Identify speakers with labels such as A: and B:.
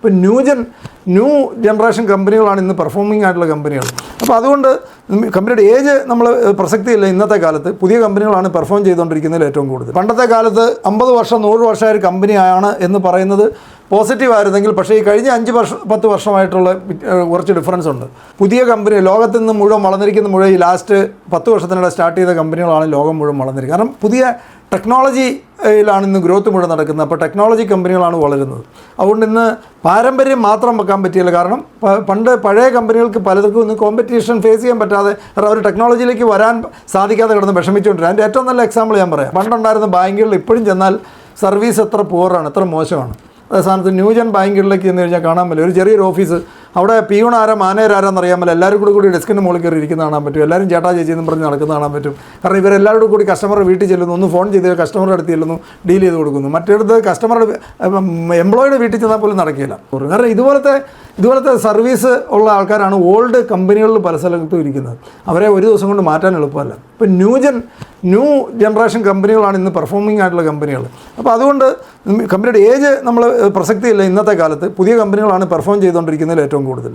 A: ഇപ്പോൾ new generation കമ്പനികളാണ് ഇന്ന് പെർഫോമിംഗ് ആയിട്ടുള്ള കമ്പനികൾ. അപ്പോൾ അതുകൊണ്ട് കമ്പനിയുടെ ഏജ് നമ്മൾ പ്രസക്തിയില്ല. ഇന്നത്തെ കാലത്ത് പുതിയ കമ്പനികളാണ് പെർഫോം ചെയ്തുകൊണ്ടിരിക്കുന്നതിൽ ഏറ്റവും കൂടുതൽ. പണ്ടത്തെ കാലത്ത് 50 വർഷം 100 വർഷമായ ഒരു കമ്പനിയാണ് എന്ന് പറയുന്നത് പോസിറ്റീവ് ആയിരുന്നെങ്കിൽ, പക്ഷേ ഈ കഴിഞ്ഞ 5-10 വർഷമായിട്ടുള്ള കുറച്ച് ഡിഫറൻസ് ഉണ്ട്. പുതിയ കമ്പനി ലോകത്ത് നിന്ന് മുഴുവൻ വളർന്നിരിക്കുന്ന മുഴുവൻ ഈ ലാസ്റ്റ് 10 വർഷത്തിനിടെ സ്റ്റാർട്ട് ചെയ്ത കമ്പനികളാണ് ലോകം മുഴുവൻ വളർന്നിരിക്കുന്നത്. കാരണം പുതിയ ടെക്നോളജിയിലാണ് ഇന്ന് ഗ്രോത്ത് മുഴുവൻ നടക്കുന്നത്. അപ്പോൾ ടെക്നോളജി കമ്പനികളാണ് വളരുന്നത്. അതുകൊണ്ട് ഇന്ന് പാരമ്പര്യം മാത്രം വെക്കാൻ പറ്റിയില്ല. കാരണം പഴയ കമ്പനികൾക്ക് പലർക്കും ഇന്ന് കോമ്പറ്റീഷൻ ഫേസ് ചെയ്യാൻ പറ്റാതെ അവർ ടെക്നോളജിയിലേക്ക് വരാൻ സാധിക്കാതെ കിടന്ന് വിഷമിച്ചുകൊണ്ടിരിക്കുക. അതിൻ്റെ ഏറ്റവും നല്ല എക്സാമ്പിൾ ഞാൻ പറയാം. പണ്ടുണ്ടായിരുന്ന ബാങ്കുകളിൽ ഇപ്പോഴും ചെന്നാൽ സർവീസ് എത്ര പൂറാണ്, എത്ര മോശമാണ്. അതേ സ്ഥാനത്ത് ന്യൂജൻ ബാങ്കുകളിലേക്ക് ചെന്ന് കഴിഞ്ഞാൽ കാണാൻ പറ്റില്ല. ഒരു ചെറിയൊരു ഓഫീസ്, അവിടെ പിയൂൺ ആരാ മാനേജർ ആരാന്ന് അറിയാൻ പറ്റില്ല. എല്ലാവരും കൂടി ഡെസ്കിൻ്റെ മുകളിൽ കയറി ഇരിക്കുന്ന കാണാൻ പറ്റും. എല്ലാവരും ചേട്ടാ ചേച്ചി എന്നും പറഞ്ഞ് നടക്കുന്ന കാണാൻ പറ്റും. കാരണം ഇവരെല്ലാവരും കൂടി കസ്റ്റമറുടെ വീട്ടിൽ ചെല്ലുന്നു, ഒന്ന് ഫോൺ ചെയ്ത് കസ്റ്റമറുടെ അടുത്ത് ചെല്ലുന്നു, ഡീൽ ചെയ്ത് കൊടുക്കുന്നു. മറ്റേടത്ത് കസ്റ്റമറുടെ എംപ്ലോയിയുടെ വീട്ടിൽ ചെന്നാൽ പോലും നടക്കില്ല. കാരണം ഇതുപോലത്തെ സർവീസ് ഉള്ള ആൾക്കാരാണ് ഓൾഡ് കമ്പനികളിൽ പല സ്ഥലത്തും ഇരിക്കുന്നത്. അവരെ ഒരു ദിവസം കൊണ്ട് മാറ്റാൻ എളുപ്പമല്ല. ഇപ്പോൾ ന്യൂ ജനറേഷൻ കമ്പനികളാണ് ഇന്ന് പെർഫോമിംഗ് ആയിട്ടുള്ള കമ്പനികൾ. അപ്പോൾ അതുകൊണ്ട് കമ്പനിയുടെ ഏജ് നമ്മൾ പ്രസക്തിയില്ല. ഇന്നത്തെ കാലത്ത് പുതിയ കമ്പനികളാണ് പെർഫോം ചെയ്തുകൊണ്ടിരിക്കുന്നതിൽ ഏറ്റവും കൂടുതൽ.